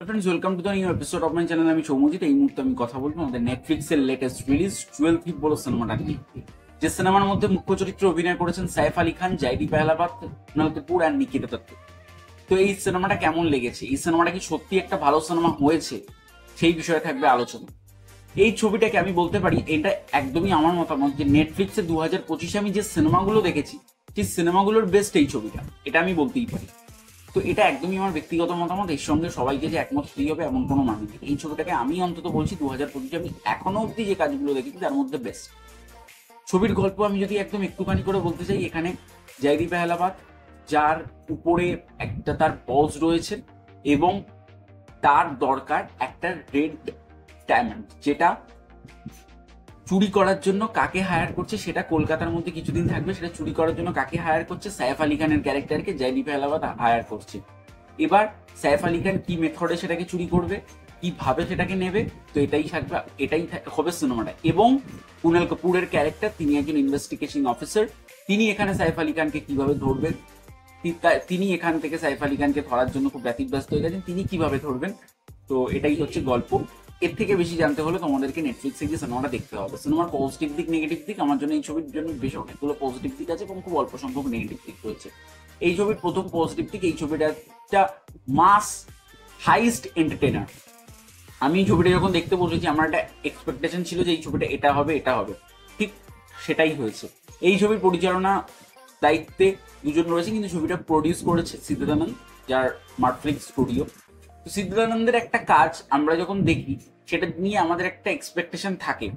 Friends welcome to the new episode of my channel. আমি সৌমজিৎ। এই মুহূর্তে আমি কথা বলবো আমাদের নেটফ্লিক্সের লেটেস্ট রিলিজ 12 থিপ বলো সিনেমাটা নিয়ে। যে সিনেমার মধ্যে মুখ্য চরিত্রে অভিনয় করেছেন সাইফ আলী খান, জাইদি পেহলাবাদ, কুনাল কাপুর আর নিকিতা দত্ত। তো এই সিনেমাটা কেমন লেগেছে, এই সিনেমাটা কি সত্যি একটা ভালো সিনেমা হয়েছে, সেই বিষয়ে থাকবে আলোচনা। এই ছবিটাকে আমি বলতে পারি, এটা একদমই আমার মতামত যে নেটফ্লিক্সে 2025 আমি যে সিনেমাগুলো দেখেছি সেই সিনেমাগুলোর বেস্ট এই ছবিটা, এটা আমি বলতেই পারি। তো এটা একদমই আমার ব্যক্তিগত মতামত, এর সঙ্গে সবাইকে যে একমত হতেই হবে এমন কোনো মানে নেই। এই ছবিটাকে আমি অন্তত বলছি 2025 আমি এখনো অব্দি যে কাজগুলো দেখেছি তার মধ্যে বেস্ট। ছবির গল্প আমি যদি একদম একটুখানি করে বলতে চাই, এখানে জাইদি পেহলাবাদ, যার উপরে একটা তার বস রয়েছে এবং তার দরকার একটা রেড ডায়মন্ড, যেটা চুরি করার জন্য কাকে হায়ার করছে সেটা কলকাতার মধ্যে কিছুদিন থাকবে, সেটা চুরি করার জন্য কাকে হায়ার করছে, সাইফ আলী খানের ক্যারেক্টারকে জাইদি পেহলাবাদ হায়ার করছে। এবার সাইফ আলী খান কি মেথডে সেটাকে চুরি করবে, কিভাবে সেটাকে নেবে, তো এটাই থাকবে, এটাই হবে সিনেমাটা। এবং কুনাল কাপুরের ক্যারেক্টার, তিনি একজন ইনভেস্টিগেশন অফিসার, তিনি এখানে সাইফ আলী খানকে কিভাবে ধরবেন, তিনি এখান থেকে সাইফ আলী খানকে ধরার জন্য খুব ব্যতিব্যস্ত হয়ে গেছেন, তিনি কিভাবে ধরবেন। তো এটাই হচ্ছে গল্প। এর থেকে বেশি জানতে হলে তোমাদেরকে নেটফ্লিক্সে গিয়ে সিনেমাটা দেখতে হবে। সিনেমার পজিটিভ দিক, নেগেটিভ দিক, আমার জন্য এই ছবির জন্য বেশ অনেকগুলো পজিটিভ দিক আছে এবং খুব অল্প সংখ্যক নেগেটিভ দিক রয়েছে। এই ছবির প্রথম পজিটিভ দিক, এই ছবিটা একটা মাস হাইস্ট এন্টারটেনার। আমি এই ছবিটা যখন দেখতে বসেছি আমার একটা এক্সপেকটেশন ছিল যে এই ছবিটা এটা হবে, এটা হবে, ঠিক সেটাই হয়েছে। এই ছবির পরিচালনা দায়িত্বে দুজন রয়েছে, কিন্তু ছবিটা প্রডিউস করেছে সিদ্ধার্থানন্দ, যার মার্টফ্লিক্স স্টুডিও। তো সিদ্ধার্থানন্দের একটা কাজ আমরা যখন দেখি সেটা নিয়ে আমাদের একটা এক্সপেকটেশন থাকে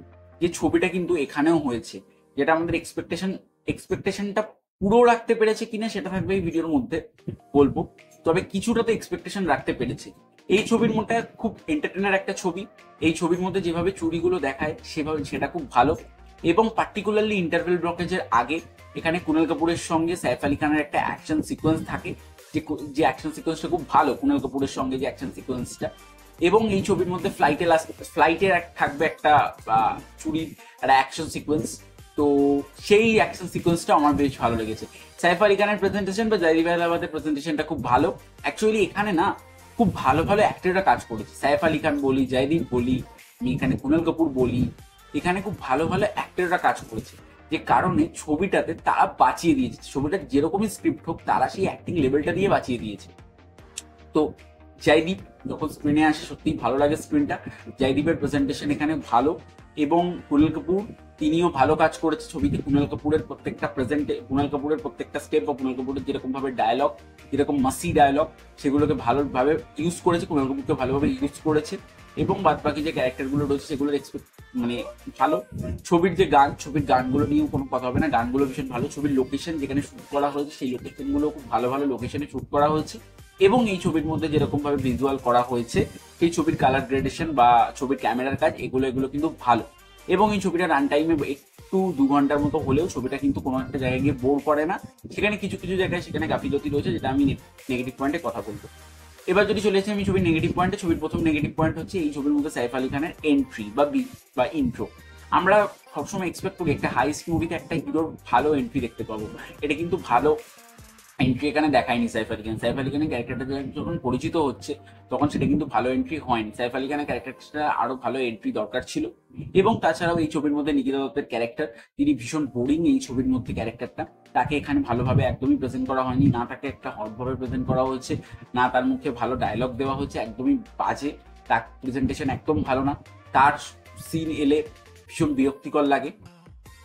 যে ছবিটা কিন্তু এখানেও হয়েছে, যেটা আমাদের এক্সপেকটেশনটা পুরো রাখতে পেরেছে কিনা সেটা থাকবে এই ভিডিওর মধ্যে বলবো, তবে কিছুটা তো এক্সপেকটেশন রাখতে পেরেছে। এই ছবির মধ্যে খুব এন্টারটেনার একটা ছবি। এই ছবির মধ্যে যেভাবে চুরিগুলো দেখায় সেভাবে সেটা খুব ভালো, এবং পার্টিকুলারলি ইন্টারভেল ব্লকেজের আগে এখানে কুনাল কাপুরের সঙ্গে সাইফ আলী খানের একটা অ্যাকশন সিকোয়েন্স থাকে, যে অ্যাকশন সিকোয়েন্সটা খুব ভালো কুনাল কাপুরের সঙ্গে যে অ্যাকশন সিকোয়েন্সটা। এবং এই ছবির মধ্যে ফ্লাইটের থাকবে একটা চুরির একটা অ্যাকশন সিকোয়েন্স। তো সেই অ্যাকশন সিকোয়েন্সটা আমার বেশ ভালো লেগেছে। সাইফ আলী খানের প্রেজেন্টেশন বা জাইদি পেহলাবাদের প্রেজেন্টেশনটা খুব ভালো। অ্যাকচুয়ালি এখানে না খুব ভালো ভালো অ্যাক্টররা কাজ করেছে, সাইফ আলী খান বলি, জাইদি বলি, আমি এখানে কুনাল কাপুর বলি, এখানে খুব ভালো ভালো অ্যাক্টররা কাজ করেছে, যে কারণে ছবিটাতে তারা বাঁচিয়ে দিয়েছে। ছবিটা যেরকমই স্ক্রিপ্ট হোক তারা সেই অ্যাক্টিং লেভেলটা দিয়ে বাঁচিয়ে দিয়েছে। তো জয়দীপ যখন স্ক্রিনে আসে সত্যিই ভালো লাগে স্ক্রিনটা। জয়দীপের প্রেজেন্টেশন এখানে ভালো, এবং কুনাল কাপুর তিনিও ভালো কাজ করেছে ছবিতে। কুনাল কাপুরের প্রত্যেকটা স্টেপ বা কুনাল কাপুরের যেরকম ভাবে ডায়লগ, যেরকম মাসি ডায়লগ, সেগুলোকে ভালোভাবে ইউজ করেছে, কুনাল কাপুরকে ভালোভাবে ইউজ করেছে। এবং বাদ বাকি যে ক্যারেক্টারগুলো রয়েছে সেগুলোর মানে ভালো। ছবির যে ছবির গানগুলো নিয়েও কোনো কথা হবে না, গানগুলো ভীষণ ভালো। ছবির লোকেশন যেখানে শুট করা হয়েছে সেই লোকেশনগুলো খুব ভালো ভালো লোকেশনে শুট করা হয়েছে। এবং এই ছবির মধ্যে যেরকম ভাবে ভিজুয়াল করা হয়েছে, সেই ছবির কালার গ্রেডেশন বা ছবির ক্যামেরার কাজ, এগুলো কিন্তু ভালো। এবং এই ছবিটা রান টাইমে একটু 2 ঘন্টার মতো হলেও ছবিটা কিন্তু কোনো একটা জায়গায় গিয়ে বোর করে না। সেখানে কিছু কিছু জায়গায় সেখানে গাফিলতি রয়েছে, যেটা আমি নেগেটিভ পয়েন্টে কথা বলবো। এবার যদি চলে আসি আমি ছবির নেগেটিভ পয়েন্টে, ছবির প্রথম নেগেটিভ পয়েন্ট হচ্ছে এই ছবির মধ্যে সাইফ আলী খানের এন্ট্রি বা ইন্ট্রো। আমরা সবসময় এক্সপেক্ট করি একটা হাইস্ট মুভিতে একটা হিরোর ভালো এন্ট্রি দেখতে পাবো, এটা কিন্তু ভালো এন্ট্রি এখানে দেখায়নি সাইফ আলী খান। সাইফ আলী খানের ক্যারেক্টারটা যখন পরিচিত হচ্ছে তখন সেটা কিন্তু ভালো এন্ট্রি হয়নি। সাইফ আলী খানের ক্যারেক্টারটা আরো ভালো এন্ট্রি দরকার ছিল। এবং তাছাড়াও এই ছবির মধ্যে নিকিতা দত্তের ক্যারেক্টার, তিনি ভীষণ বোরিং এই ছবির মধ্যে ক্যারেক্টারটা। তাকে এখানে ভালোভাবে একদমই প্রেজেন্ট করা হয়নি, না তাকে একটা হটভাবে প্রেজেন্ট করা হয়েছে, না তার মুখে ভালো ডায়লগ দেওয়া হয়েছে, একদমই বাজে। তার প্রেজেন্টেশন একদম ভালো না, তার সিন এলে ভীষণ বিরক্তিকর লাগে।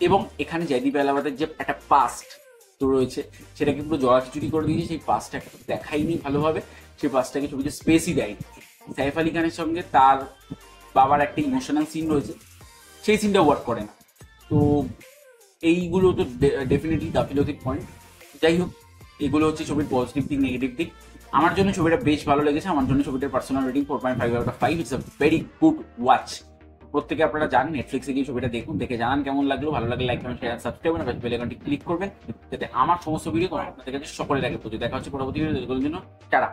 এবং এখানে জাইদি পেহলাবাদের যে একটা পাস্ট তো রয়েছে সেটাকে পুরো জড়াখিচুড়ি করে দিয়েছে, সেই পাসটাকে দেখাইনি ভালোভাবে, সেই পাসটাকে ছবিতে স্পেসই দেয়নি। সাইফ আলী খানের সঙ্গে তার বাবার একটা ইমোশনাল সিন রয়েছে, সেই সিনটা ওয়ার্ক করে না। তো এইগুলো তো ডেফিনেটলি গাফিলতির পয়েন্ট। যাই হোক, এগুলো হচ্ছে ছবির পজিটিভ দিক, নেগেটিভ দিক। আমার জন্য ছবিটা বেশ ভালো লেগেছে। আমার জন্য ছবিটার personal rating 4.5/5। It's a very good watch. প্রত্যেকে আপনারা যান নেটফ্লিক্সে গিয়ে ছবিটা দেখুন, দেখে জানান কেমন লাগলো। ভালো লাগলে লাইক, কমেন্ট, শেয়ার, সাবস্ক্রাইব এবং বেল আইকনটি ক্লিক করবেন, যাতে আমার সমস্ত ভিডিও আপনাদের কাছে সকলের আগে পৌঁছে। দেখা হচ্ছে পরবর্তী ভিডিও, ততক্ষণের জন্য টাটা।